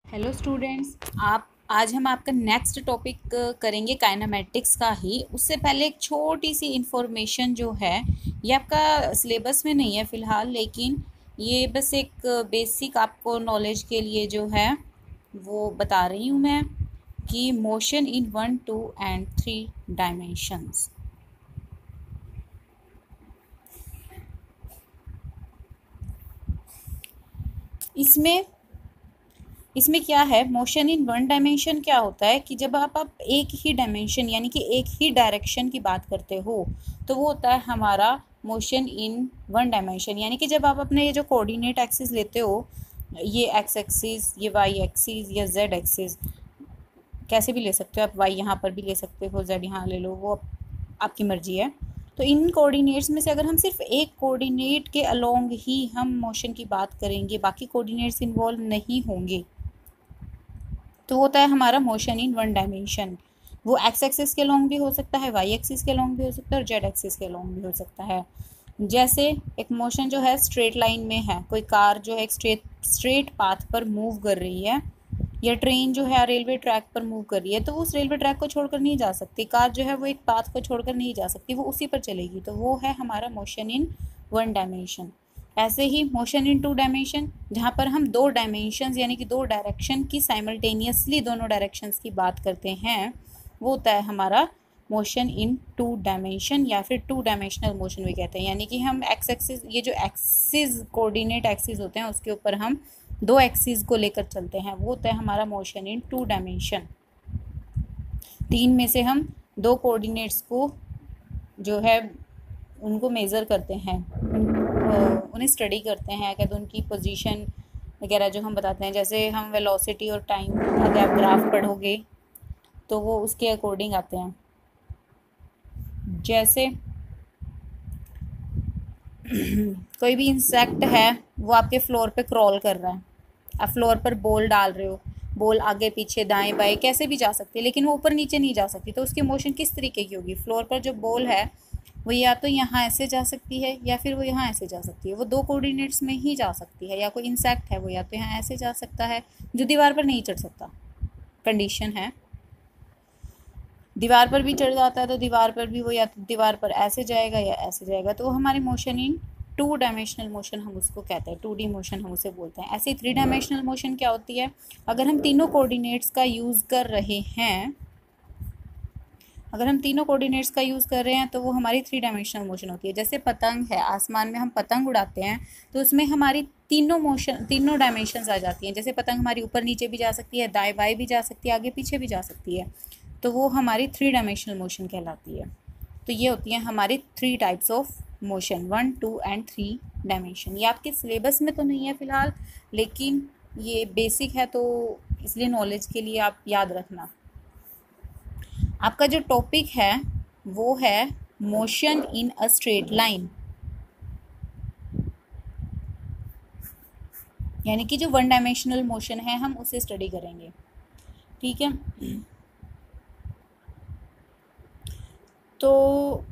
Hello students. आप आज हम आपका नेक्स्ट टॉपिक करेंगे काइनेमेटिक्स का ही। उससे पहले एक छोटी सी इंफॉर्मेशन जो है, ये आपका सिलेबस में नहीं है फ़िलहाल, लेकिन ये बस एक बेसिक आपको नॉलेज के लिए जो है वो बता रही हूँ मैं, कि मोशन इन 1, 2 एंड 3 डायमेंशंस। इसमें इसमें क्या है, मोशन इन वन डायमेंशन क्या होता है कि जब आप एक ही डायमेंशन यानी कि एक ही डायरेक्शन की बात करते हो, तो वो होता है हमारा मोशन इन वन डायमेंशन। यानी कि जब आप अपने ये जो कोऑर्डिनेट एक्सिस लेते हो, ये एक्स एक्सिस, ये वाई एक्सिस या जेड एक्सिस, कैसे भी ले सकते हो आप, वाई यहाँ पर भी ले सकते हो, जेड यहाँ ले लो, वो आपकी मर्जी है। तो इन कोऑर्डिनेट्स में से अगर हम सिर्फ एक कोऑर्डिनेट के अलोंग ही हम मोशन की बात करेंगे, बाकी कोऑर्डिनेट्स इन्वॉल्व नहीं होंगे, तो होता है हमारा मोशन इन वन डायमेंशन। वो एक्स एक्सिस के लॉन्ग भी हो सकता है, वाई एक्सिस के लॉन्ग भी हो सकता है, और जेड एक्सिस के लॉन्ग भी हो सकता है। जैसे एक मोशन जो है स्ट्रेट लाइन में है, कोई कार जो है एक स्ट्रेट पाथ पर मूव कर रही है, या ट्रेन जो है रेलवे ट्रैक पर मूव कर रही है, तो वो उस रेलवे ट्रैक को छोड़कर नहीं जा सकती। कार जो है वो एक पाथ को छोड़कर नहीं जा सकती, वो उसी पर चलेगी। तो वो है हमारा मोशन इन वन डायमेंशन। ऐसे ही मोशन इन टू डायमेंशन, जहाँ पर हम दो डायमेंशंस यानी कि दो डायरेक्शन की साइमल्टेनियसली दोनों डायरेक्शंस की बात करते हैं, वो होता है हमारा मोशन इन टू डायमेंशन, या फिर टू डायमेंशनल मोशन भी कहते हैं। यानी कि हम एक्स एक्सिस, ये जो एक्सिस कोऑर्डिनेट एक्सिस होते हैं उसके ऊपर हम दो एक्सिस को लेकर चलते हैं, वो होता है हमारा मोशन इन टू डायमेंशन। तीन में से हम दो कोऑर्डिनेट्स को जो है उनको मेज़र करते हैं, उन्हें स्टडी करते हैं, कहते हैं उनकी पोजीशन वगैरह जो हम बताते हैं। जैसे हम वेलोसिटी और टाइम, अगर आप ग्राफ पढ़ोगे तो वो उसके अकॉर्डिंग आते हैं। जैसे कोई भी इंसेक्ट है, वो आपके फ्लोर पे क्रॉल कर रहा है, आप फ्लोर पर बॉल डाल रहे हो, बॉल आगे पीछे दाएं बाएं कैसे भी जा सकती है, लेकिन वो ऊपर नीचे नहीं जा सकती। तो उसकी मोशन किस तरीके की होगी? फ्लोर पर जो बॉल है वो या तो यहाँ ऐसे जा सकती है, या फिर वो यहाँ ऐसे जा सकती है। वो दो कोऑर्डिनेट्स में ही जा सकती है। या कोई इंसेक्ट है, वो या तो यहाँ ऐसे जा सकता है, जो दीवार पर नहीं चढ़ सकता, कंडीशन है। दीवार पर भी चढ़ जाता है तो दीवार पर भी वो या तो दीवार पर ऐसे जाएगा या ऐसे जाएगा। तो वो हमारी motion in two dimensional motion हम उसको कहते हैं, 2D मोशन हम उसे बोलते हैं। ऐसे 3 डायमेंशनल मोशन क्या होती है? अगर हम तीनों कोऑर्डिनेट्स का यूज़ कर रहे हैं, अगर हम तीनों कोऑर्डिनेट्स का यूज़ कर रहे हैं, तो वो हमारी 3 डायमेंशनल मोशन होती है। जैसे पतंग है, आसमान में हम पतंग उड़ाते हैं, तो उसमें हमारी तीनों डायमेंशंस आ जाती हैं। जैसे पतंग हमारी ऊपर नीचे भी जा सकती है, दाएं बाएं भी जा सकती है, आगे पीछे भी जा सकती है। तो वो हमारी 3 डायमेंशनल मोशन कहलाती है। तो ये होती हैं हमारी 3 types of motion, 1, 2 and 3 dimension. ये आपके सिलेबस में तो नहीं है फ़िलहाल, लेकिन ये बेसिक है, तो इसलिए नॉलेज के लिए आप याद रखना। आपका जो टॉपिक है वो है motion in a straight line, यानी कि जो वन डायमेंशनल मोशन है हम उसे स्टडी करेंगे। ठीक है, तो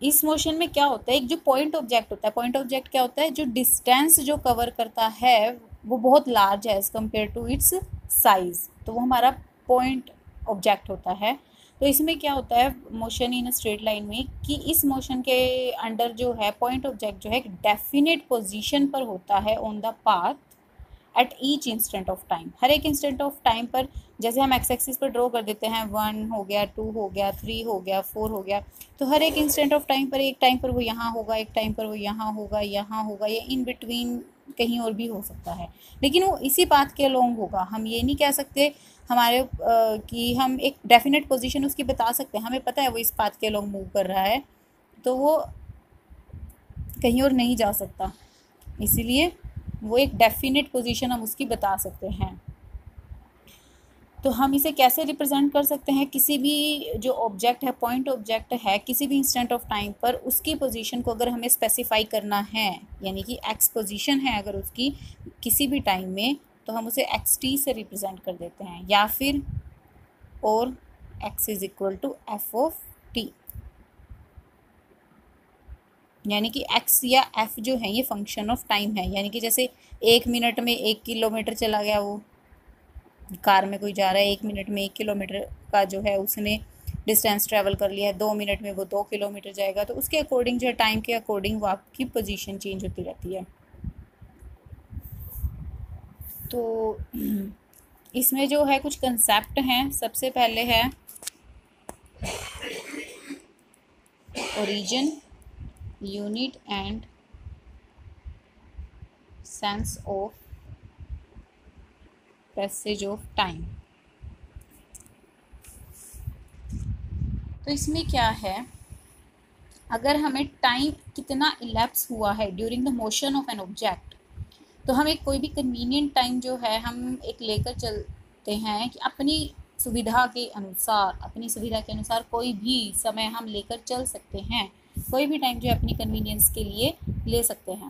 इस मोशन में क्या होता है, एक जो पॉइंट ऑब्जेक्ट होता है, पॉइंट ऑब्जेक्ट क्या होता है? जो डिस्टेंस जो कवर करता है वो बहुत लार्ज है as compared to its size, तो वो हमारा पॉइंट ऑब्जेक्ट होता है। तो इसमें क्या होता है मोशन इन स्ट्रेट लाइन में, कि इस मोशन के अंडर जो है पॉइंट ऑब्जेक्ट जो है एक डेफिनेट पोजीशन पर होता है on the path at each instant of time, हर एक इंस्टेंट ऑफ टाइम पर। जैसे हम एक्स एक्सिस पर ड्रॉ कर देते हैं, 1 हो गया, 2 हो गया, 3 हो गया, 4 हो गया, तो हर एक इंस्टेंट ऑफ टाइम पर, एक टाइम पर वो यहाँ होगा, एक टाइम पर वो यहाँ होगा, यहाँ होगा, या इन बिटवीन कहीं और भी हो सकता है, लेकिन वो इसी पाथ के अलोंग होगा। हम ये नहीं कह सकते हमारे कि हम एक डेफिनेट पोजीशन उसकी बता सकते हैं, हमें पता है वो इस पाथ के अलोंग मूव कर रहा है, तो वो कहीं और नहीं जा सकता, इसीलिए वो एक डेफिनेट पोजीशन हम उसकी बता सकते हैं। तो हम इसे कैसे रिप्रेजेंट कर सकते हैं? किसी भी जो ऑब्जेक्ट है, पॉइंट ऑब्जेक्ट है, किसी भी इंस्टेंट ऑफ टाइम पर उसकी पोजीशन को अगर हमें स्पेसिफाई करना है, यानी कि एक्स पोजीशन है अगर उसकी किसी भी टाइम में, तो हम उसे एक्स टी से रिप्रेजेंट कर देते हैं, या फिर और x is equal to f of t, यानी कि एक्स या एफ जो है ये फंक्शन ऑफ टाइम है। यानी कि जैसे 1 मिनट में 1 किलोमीटर चला गया वो, कार में कोई जा रहा है 1 मिनट में 1 किलोमीटर का जो है उसने डिस्टेंस ट्रैवल कर लिया है, 2 मिनट में वो 2 किलोमीटर जाएगा, तो उसके अकॉर्डिंग जो है टाइम के अकॉर्डिंग वो आपकी पोजीशन चेंज होती रहती है। तो इसमें जो है कुछ कंसेप्ट हैं। सबसे पहले है origin, unit and sense of passage of time. तो इसमें क्या है, अगर हमें टाइम कितना इलैप्स हुआ है during the motion of an object, तो हम एक कोई भी कन्वीनियंट टाइम जो है हम एक लेकर चलते हैं कि अपनी सुविधा के अनुसार, अपनी सुविधा के अनुसार कोई भी समय हम लेकर चल सकते हैं, कोई भी टाइम जो है अपनी कन्वीनियंस के लिए ले सकते हैं।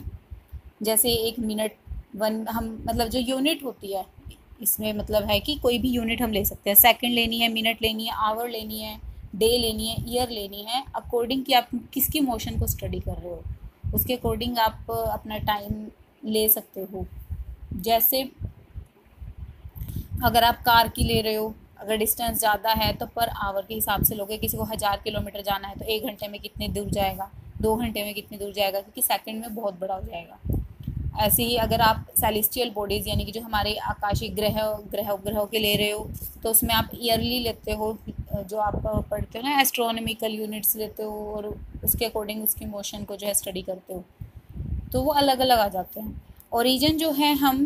जैसे 1 मिनट, वन, हम मतलब जो यूनिट होती है इसमें मतलब है कि कोई भी यूनिट हम ले सकते हैं। सेकंड लेनी है, मिनट लेनी है, आवर लेनी है, डे लेनी है, ईयर लेनी है, अकॉर्डिंग कि आप किसकी मोशन को स्टडी कर रहे हो उसके अकॉर्डिंग आप अपना टाइम ले सकते हो। जैसे अगर आप कार की ले रहे हो, अगर डिस्टेंस ज़्यादा है तो पर आवर के हिसाब से लोगे। किसी को 1000 किलोमीटर जाना है तो 1 घंटे में कितने दूर जाएगा, 2 घंटे में कितनी दूर जाएगा, क्योंकि सेकंड में बहुत बड़ा हो जाएगा। ऐसे ही अगर आप सेलेस्टियल बॉडीज़ यानी कि जो हमारे आकाशीय ग्रहों के ले रहे हो, तो उसमें आप ईयरली लेते हो, जो आप पढ़ते हो ना एस्ट्रोनॉमिकल यूनिट्स लेते हो, और उसके अकॉर्डिंग उसकी मोशन को जो है स्टडी करते हो, तो वो अलग अलग आ जाते हैं। ओरिजिन जो है हम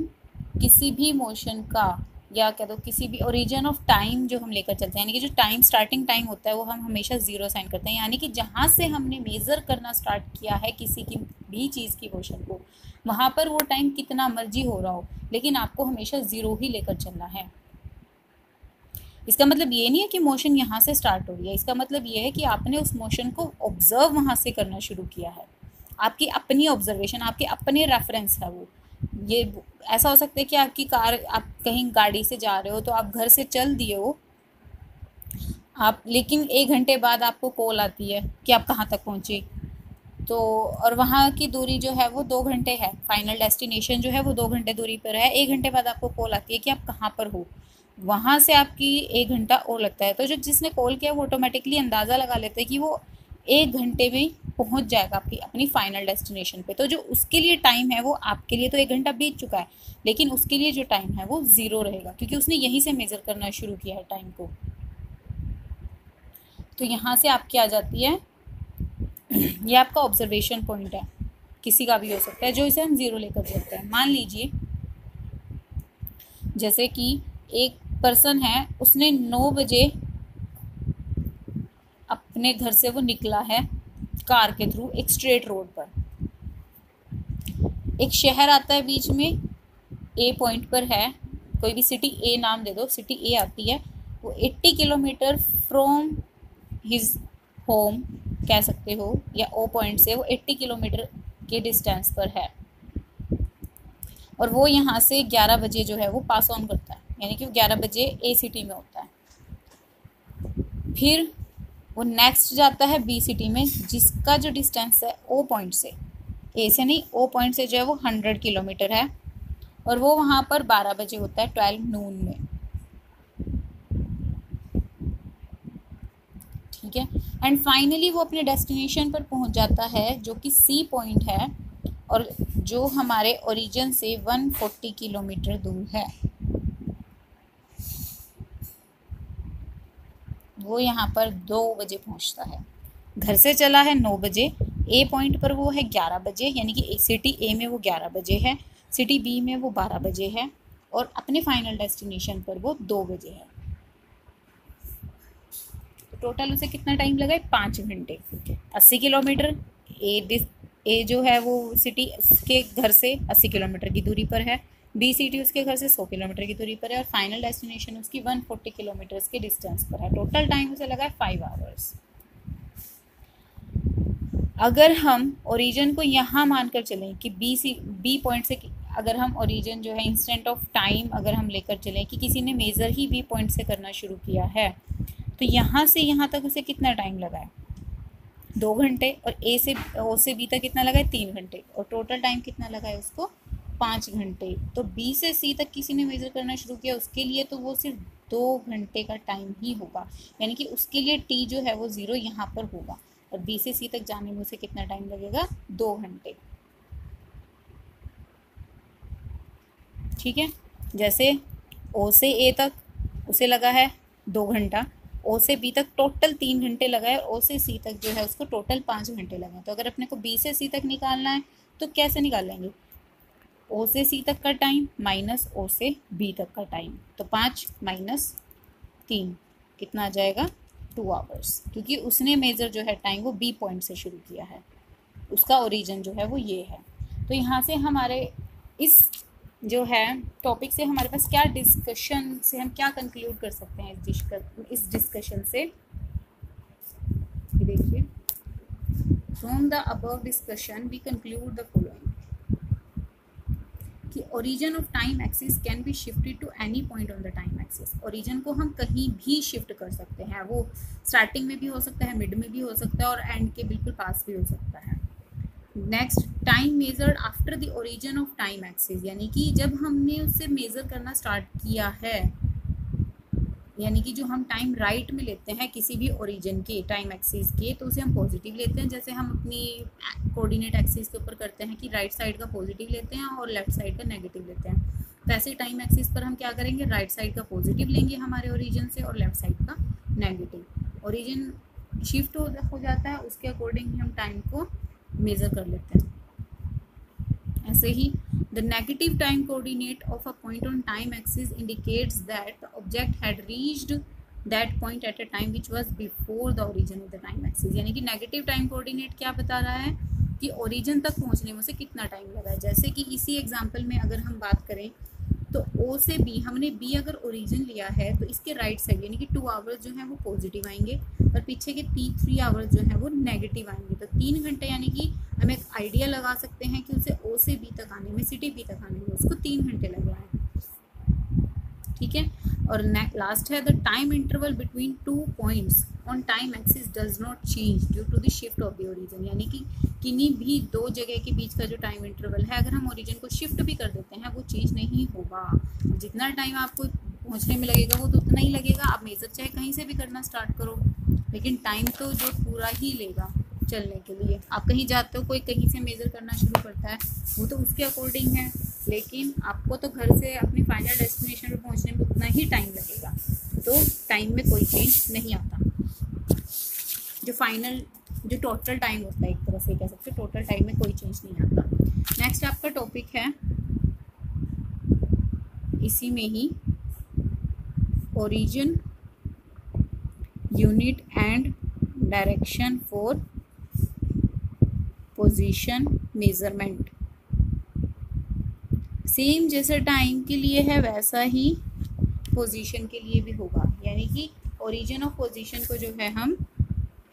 किसी भी मोशन का, या कह दो किसी भी ओरिजिन ऑफ टाइम जो हम लेकर चलते हैं, यानी कि जो टाइम स्टार्टिंग टाइम होता है वो हम हमेशा ज़ीरो साइन करते हैं, यानी कि जहाँ से हमने मेज़र करना स्टार्ट किया है किसी की भी चीज़ की मोशन को, वहाँ पर वो टाइम कितना मर्जी हो रहा हो, लेकिन आपको हमेशा ज़ीरो ही लेकर चलना है। इसका मतलब ये नहीं है कि मोशन यहाँ से स्टार्ट हो रही है, इसका मतलब ये है कि आपने उस मोशन को ऑब्जर्व वहाँ से करना शुरू किया है। आपकी अपनी ऑब्जर्वेशन, आपके अपने रेफरेंस है वो। ये ऐसा हो सकता है कि आपकी कार, आप कहीं गाड़ी से जा रहे हो तो आप घर से चल दिए हो आप, लेकिन 1 घंटे बाद आपको कॉल आती है कि आप कहाँ तक पहुँचे, तो और वहाँ की दूरी जो है वो 2 घंटे है, फाइनल डेस्टिनेशन जो है वो 2 घंटे दूरी पर है। 1 घंटे बाद आपको कॉल आती है कि आप कहाँ पर हो, वहाँ से आपकी 1 घंटा और लगता है। तो जो जिसने कॉल किया वो ऑटोमेटिकली अंदाज़ा लगा लेते हैं कि वो 1 घंटे में पहुँच जाएगा आपकी अपनी फाइनल डेस्टिनेशन पे। तो जो उसके लिए टाइम है वो आपके लिए तो 1 घंटा बीत चुका है, लेकिन उसके लिए जो टाइम है वो ज़ीरो रहेगा, क्योंकि उसने यहीं से मेज़र करना शुरू किया है टाइम को। तो यहाँ से आपकी आ जाती है, ये आपका ऑब्जर्वेशन पॉइंट है, किसी का भी हो सकता है, जो इसे हम ज़ीरो लेकर चलते हैं। मान लीजिए जैसे कि एक पर्सन है, उसने 9 बजे अपने घर से वो निकला है कार के थ्रू एक स्ट्रेट रोड पर। एक शहर आता है बीच में, ए पॉइंट पर है, कोई भी सिटी ए नाम दे दो, सिटी ए आती है, वो 80 किलोमीटर फ्रॉम हिज होम कह सकते हो, या ओ पॉइंट से वो 80 किलोमीटर के डिस्टेंस पर है, और वो यहाँ से 11 बजे जो है वो पास ऑन करता है, यानी कि वो 11 बजे ए सिटी में होता है। फिर वो नेक्स्ट जाता है बी सिटी में, जिसका जो डिस्टेंस है ओ पॉइंट से, ए से नहीं, ओ पॉइंट से जो है वो 100 किलोमीटर है, और वो वहाँ पर 12 बजे होता है, 12 नून में। ठीक है, एंड फाइनली वो अपने डेस्टिनेशन पर पहुँच जाता है, जो कि सी पॉइंट है, और जो हमारे ओरिजिन से 140 किलोमीटर दूर है। वो यहाँ पर 2 बजे पहुँचता है, घर से चला है 9 बजे, ए पॉइंट पर वो है 11 बजे, यानी कि सिटी ए में वो 11 बजे है, सिटी बी में वो 12 बजे है, और अपने फाइनल डेस्टिनेशन पर वो 2 बजे है। तो टोटल उसे कितना टाइम लगा है? 5 घंटे। 80 किलोमीटर, ए जो है वो सिटी के घर से 80 किलोमीटर की दूरी पर है, बी सिटी उसके घर से 100 किलोमीटर की दूरी पर है, और फाइनल डेस्टिनेशन उसकी 140 किलोमीटर के डिस्टेंस पर है। टोटल टाइम उसे लगा है 5 आवर्स। अगर हम ओरिजिन को यहाँ मानकर चलें कि बी पॉइंट से, अगर हम ओरिजिन जो है इंस्टेंट ऑफ टाइम अगर हम लेकर चलें कि किसी ने मेज़र ही बी पॉइंट से करना शुरू किया है, तो यहाँ से यहाँ तक उसे कितना टाइम लगा है? 2 घंटे, और ओ से बी तक कितना लगा है? 3 घंटे, और टोटल टाइम कितना लगा है उसको? 5 घंटे, तो बी से सी तक किसी ने मेज़र करना शुरू किया, उसके लिए तो वो सिर्फ 2 घंटे का टाइम ही होगा, यानी कि उसके लिए टी जो है वो 0 यहाँ पर होगा, और बी से सी तक जाने में उसे कितना टाइम लगेगा, 2 घंटे। ठीक है, जैसे ओ से ए तक उसे लगा है 2 घंटा, ओ से बी तक टोटल 3 घंटे लगा है, और ओ से सी तक जो है उसको टोटल 5 घंटे लगे हैं। तो अगर अपने को बी से सी तक निकालना है तो कैसे निकालेंगे, ओ से सी तक का टाइम माइनस ओ से बी तक का टाइम, तो 5 माइनस 3 कितना आ जाएगा, 2 आवर्स, क्योंकि उसने मेजर जो है टाइम वो बी पॉइंट से शुरू किया है, उसका ओरिजिन जो है वो ये है। तो यहाँ से हमारे इस जो है टॉपिक से हमारे पास क्या डिस्कशन से हम क्या कंक्लूड कर सकते हैं इस डिस्कशन से, देखिए, from the above discussion we conclude the following कि origin of time axis can be shifted to any point on the time axis. Origin को हम कहीं भी शिफ्ट कर सकते हैं, वो स्टार्टिंग में भी हो सकता है, मिड में भी हो सकता है, और एंड के बिल्कुल पास भी हो सकता है। Next, time measured after the origin of time axis, यानी कि जब हमने उससे मेजर करना स्टार्ट किया है, यानी कि जो हम टाइम राइट में लेते हैं किसी भी ओरिजिन के टाइम एक्सिस के, तो उसे हम पॉजिटिव लेते हैं। जैसे हम अपनी कोऑर्डिनेट एक्सिस के ऊपर करते हैं कि राइट साइड का पॉजिटिव लेते हैं और लेफ्ट साइड का नेगेटिव लेते हैं, तो ऐसे टाइम एक्सिस पर हम क्या करेंगे, राइट साइड का पॉजिटिव लेंगे हमारे ओरिजिन से, और लेफ्ट साइड का नेगेटिव। ओरिजिन शिफ्ट हो जाता है, उसके अकॉर्डिंग हम टाइम को मेजर कर लेते हैं। ऐसे ही the negative time coordinate of a point on time axis indicates that the object had reached that point at a time which was before the origin of the time axis, यानी कि negative time coordinate क्या बता रहा है कि origin तक पहुंचने में उसे कितना टाइम लगा है। जैसे कि इसी एग्जांपल में अगर हम बात करें तो ओ से बी, हमने बी अगर ओरिजिन लिया है तो इसके राइट साइड यानी कि 2 आवर्स जो है वो पॉजिटिव आएंगे, और पीछे के 3 आवर्स जो है वो नेगेटिव आएंगे। तो 3 घंटे, यानी कि हम एक आइडिया लगा सकते हैं कि उसे ओ से बी तक आने में, सिटी बी तक आने में उसको 3 घंटे लग रहा है। ठीक है, और लास्ट है the time interval between 2 points on time axis does not change due to the shift of the origin, यानी कि किन्हीं भी 2 जगह के बीच का जो टाइम इंटरवल है, अगर हम ओरिजिन को शिफ्ट भी कर देते हैं वो चेंज नहीं होगा। जितना टाइम आपको पहुंचने में लगेगा वो तो उतना ही लगेगा, आप मेजर चाहे कहीं से भी करना स्टार्ट करो, लेकिन टाइम तो जो पूरा ही लेगा चलने के लिए। आप कहीं जाते हो, कोई कहीं से मेजर करना शुरू करता है, वो तो उसके अकॉर्डिंग है, लेकिन आपको तो घर से अपनी फाइनल डेस्टिनेशन पर पहुंचने में उतना ही टाइम लगेगा, तो टाइम में कोई चेंज नहीं आता। जो टोटल टाइम होता है, एक तरह से कह सकते हैं टोटल टाइम में कोई चेंज नहीं आता। नेक्स्ट आपका टॉपिक है इसी में ही origin, unit and direction for position measurement. Same जैसे टाइम के लिए है वैसा ही पोजीशन के लिए भी होगा, यानी कि ओरिजिन ऑफ पोजीशन को जो है हम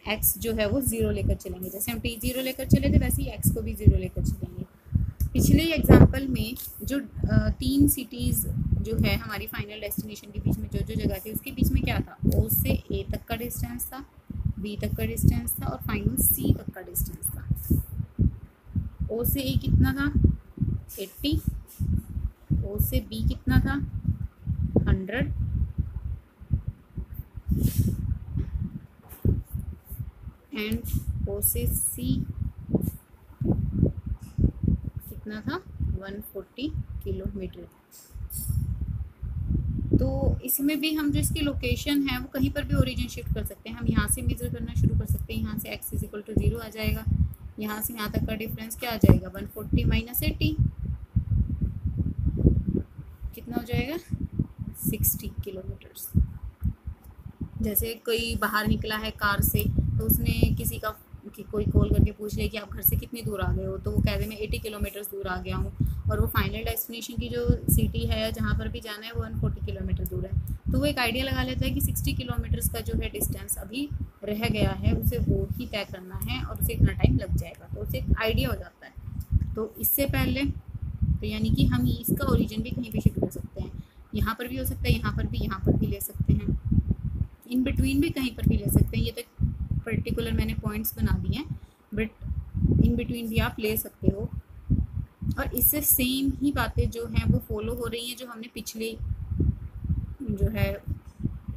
एक्स जो है वो 0 लेकर चलेंगे, जैसे हम टी 0 लेकर चले थे वैसे ही एक्स को भी 0 लेकर चलेंगे। पिछले एग्जाम्पल में जो 3 सिटीज़ जो है हमारी फाइनल डेस्टिनेशन के बीच में जो जगह थी, उसके बीच में क्या था, ओ से ए तक का डिस्टेंस था, बी तक का डिस्टेंस था, और फाइनल सी तक का डिस्टेंस था। ओ से ए कितना था, 80, ओ से बी कितना था, 100, एंड ओ से सी कितना था, 140 किलोमीटर। तो इसमें भी हम जो इसकी लोकेशन है वो कहीं पर भी ओरिजिन शिफ्ट कर सकते हैं। हम यहाँ से मेजर करना शुरू कर सकते हैं, यहाँ से x = 0 आ जाएगा, यहाँ से यहाँ तक का डिफरेंस क्या आ जाएगा, 140 - 80 कितना हो जाएगा, 60 किलोमीटर्स। जैसे कोई बाहर निकला है कार से, तो उसने किसी का कोई कॉल करके पूछ लिया कि आप घर से कितनी दूर आ गए हो, तो वो कह दे मैं 80 किलोमीटर्स दूर आ गया हूँ, और वो फाइनल डेस्टिनेशन की जो सिटी है जहाँ पर भी जाना है वो 140 किलोमीटर दूर है, तो वो एक आइडिया लगा लेता है कि 60 किलोमीटर्स का जो है डिस्टेंस अभी रह गया है उसे वो ही तय करना है और उसे इतना टाइम लग जाएगा, तो उसे एक आइडिया हो जाता है। तो इससे पहले तो यानी कि हम इसका ओरिजिन भी कहीं भी शिफ्ट कर सकते हैं, यहाँ पर भी हो सकता है, यहाँ पर भी ले सकते हैं, इन बिटवीन भी कहीं पर भी ले सकते हैं। ये तो पर्टिकुलर मैंने पॉइंट्स बना दिए हैं, बट इन बिटवीन भी आप ले सकते हो। और इससे सेम ही बातें जो हैं वो फॉलो हो रही हैं जो हमने पिछले जो है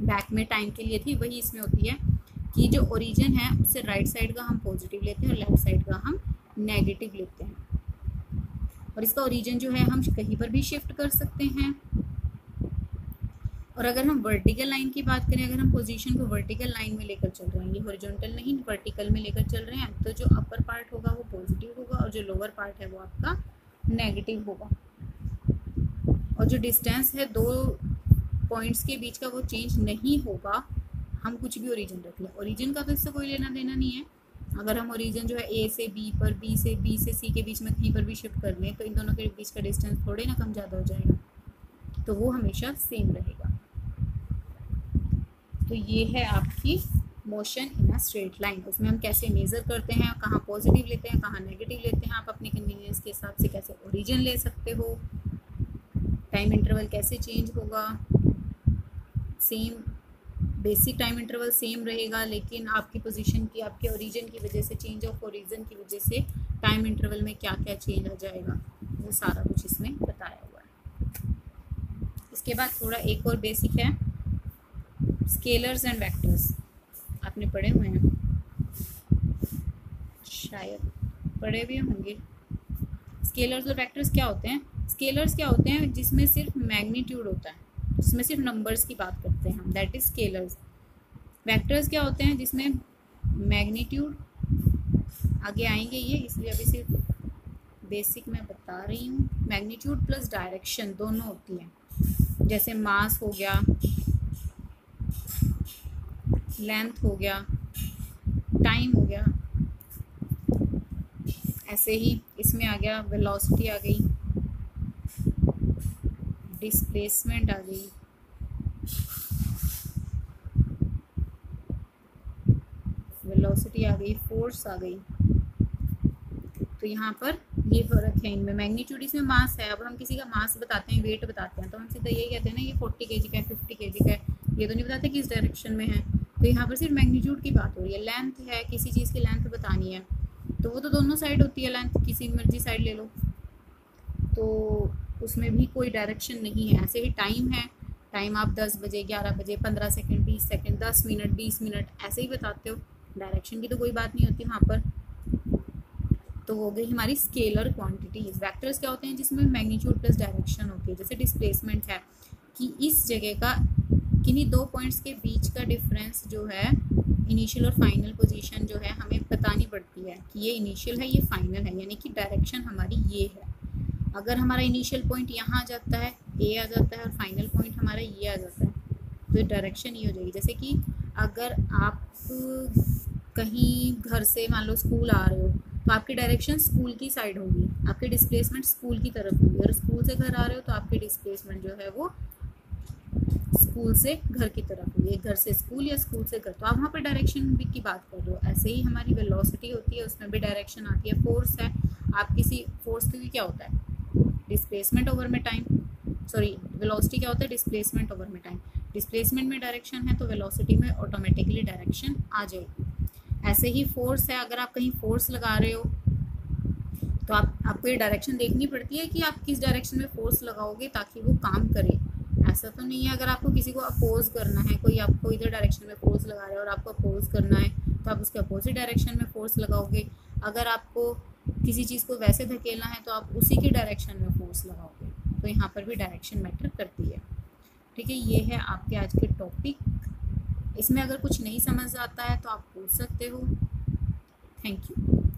बैक में टाइम के लिए थी, वही इसमें होती है कि जो ओरिजिन है उससे राइट साइड का हम पॉजिटिव लेते हैं और लेफ्ट साइड का हम नेगेटिव लेते हैं। और इसका ओरिजिन जो है हम कहीं पर भी शिफ्ट कर सकते हैं। और अगर हम वर्टिकल लाइन की बात करें, अगर हम पोजीशन को वर्टिकल लाइन में लेकर चल रहे हैं, ये हॉरिजॉन्टल नहीं वर्टिकल में लेकर चल रहे हैं, तो जो अपर पार्ट होगा वो पॉजिटिव होगा और जो लोअर पार्ट है वो आपका नेगेटिव होगा। और जो डिस्टेंस है दो पॉइंट्स के बीच का वो चेंज नहीं होगा, हम कुछ भी ओरिजिन रख लें। ओरिजिन का तो इससे कोई लेना देना नहीं है। अगर हम ओरिजिन जो है ए से बी पर, बी से सी के बीच में कहीं पर भी शिफ्ट कर लें तो इन दोनों के बीच का डिस्टेंस थोड़े ना कम ज़्यादा हो जाएगा, तो वो हमेशा सेम रहेगा। तो ये है आपकी motion in a straight line. उसमें हम कैसे मेज़र करते हैं, कहाँ पॉजिटिव लेते हैं, कहाँ नेगेटिव लेते हैं, आप अपने कन्वीनियंस के हिसाब से कैसे ओरिजिन ले सकते हो, टाइम इंटरवल कैसे चेंज होगा। Same basic time interval same रहेगा, लेकिन आपकी पोजीशन की, आपके ओरिजिन की वजह से, चेंज ऑफ ओरिजिन की वजह से टाइम इंटरवल में क्या क्या चेंज आ जाएगा, वो सारा कुछ इसमें बताया हुआ है। इसके बाद थोड़ा एक और बेसिक है, स्केलर्स एंड वेक्टर्स। आपने पढ़े हुए हैं, शायद पढ़े भी होंगे। स्केलर्स और वेक्टर्स क्या होते हैं? स्केलर्स क्या होते हैं? जिसमें सिर्फ मैग्नीट्यूड होता है, जिसमें सिर्फ नंबर्स की बात करते हैं हम, दैट इज स्केलर्स। वेक्टर्स क्या होते हैं? जिसमें मैग्नीट्यूड, आगे आएंगे ये, इसलिए अभी सिर्फ बेसिक मैं बता रही हूँ। मैग्नीट्यूड प्लस डायरेक्शन दोनों होती है। जैसे मास हो गया, लेंथ हो गया, टाइम हो गया, ऐसे ही इसमें आ गया वेलोसिटी आ गई, डिस्प्लेसमेंट आ गई, वेलोसिटी आ गई, फोर्स आ गई। तो यहाँ पर ये फर्क है इनमें। मैग्नीट्यूड इसमें मास है। अब हम किसी का मास बताते हैं, वेट बताते हैं, तो हम सीधा यही कहते हैं ना ये 40 kg का है, 50 kg का है, ये तो नहीं बताते किस डायरेक्शन में है। तो यहाँ पर सिर्फ मैग्नीट्यूड की बात हो रही है। लेंथ है, किसी चीज़ की लेंथ बतानी है तो वो तो दोनों साइड होती है लेंथ, किसी मर्जी साइड ले लो, तो उसमें भी कोई डायरेक्शन नहीं है। ऐसे ही टाइम है, टाइम आप 10 बजे, 11 बजे, 15 सेकंड, 20 सेकंड, 10 मिनट, 20 मिनट ऐसे ही बताते हो, डायरेक्शन की तो कोई बात नहीं होती वहाँ पर। तो हो गई हमारी स्केलर क्वांटिटीज। वेक्टर्स क्या होते हैं? जिसमें मैग्नीट्यूड प्लस डायरेक्शन होती है। जैसे डिस्प्लेसमेंट है कि इस जगह का, किन्हीं दो पॉइंट्स के बीच का डिफरेंस जो है, इनिशियल और फाइनल पोजीशन जो है हमें बतानी पड़ती है कि ये इनिशियल है, ये फाइनल है, यानी कि डायरेक्शन हमारी ये है। अगर हमारा इनिशियल पॉइंट यहाँ आ जाता है, ए आ जाता है, और फाइनल पॉइंट हमारा ये आ जाता है, तो डायरेक्शन ये हो जाएगी। जैसे कि अगर आप कहीं घर से मान लो स्कूल आ रहे हो, तो आपकी डायरेक्शन स्कूल की साइड होगी, आपकी डिस्प्लेसमेंट स्कूल की तरफ होगी। और स्कूल से घर आ रहे हो तो आपकी डिस्प्लेसमेंट जो है वो स्कूल से घर की तरफ होगी, घर से स्कूल या स्कूल से घर, तो आप वहाँ पर डायरेक्शन भी की बात कर रहे हो। ऐसे ही हमारी वेलोसिटी होती है, उसमें भी डायरेक्शन आती है। फोर्स है, आप किसी फोर्स की क्या होता है? डिस्प्लेसमेंट ओवर में टाइम, सॉरी वेलोसिटी क्या होता है? डिस्प्लेसमेंट ओवर में टाइम। डिस्प्लेसमेंट में डायरेक्शन है तो वेलोसिटी में ऑटोमेटिकली डायरेक्शन आ जाएगी। ऐसे ही फोर्स है, अगर आप कहीं फोर्स लगा रहे हो तो आपको ये डायरेक्शन देखनी पड़ती है कि आप किस डायरेक्शन में फोर्स लगाओगे ताकि वो काम करे। ऐसा तो नहीं है अगर आपको किसी को अपोज करना है, कोई आपको इधर डायरेक्शन में फोर्स लगा रहा है और आपको अपोज करना है तो आप उसके अपोजिट डायरेक्शन में फोर्स लगाओगे। अगर आपको किसी चीज़ को वैसे धकेलना है तो आप उसी के डायरेक्शन में फोर्स लगाओगे। तो यहाँ पर भी डायरेक्शन मैटर करती है। ठीक है, ये है आपके आज के टॉपिक। इसमें अगर कुछ नहीं समझ आता है तो आप पूछ सकते हो। Thank you.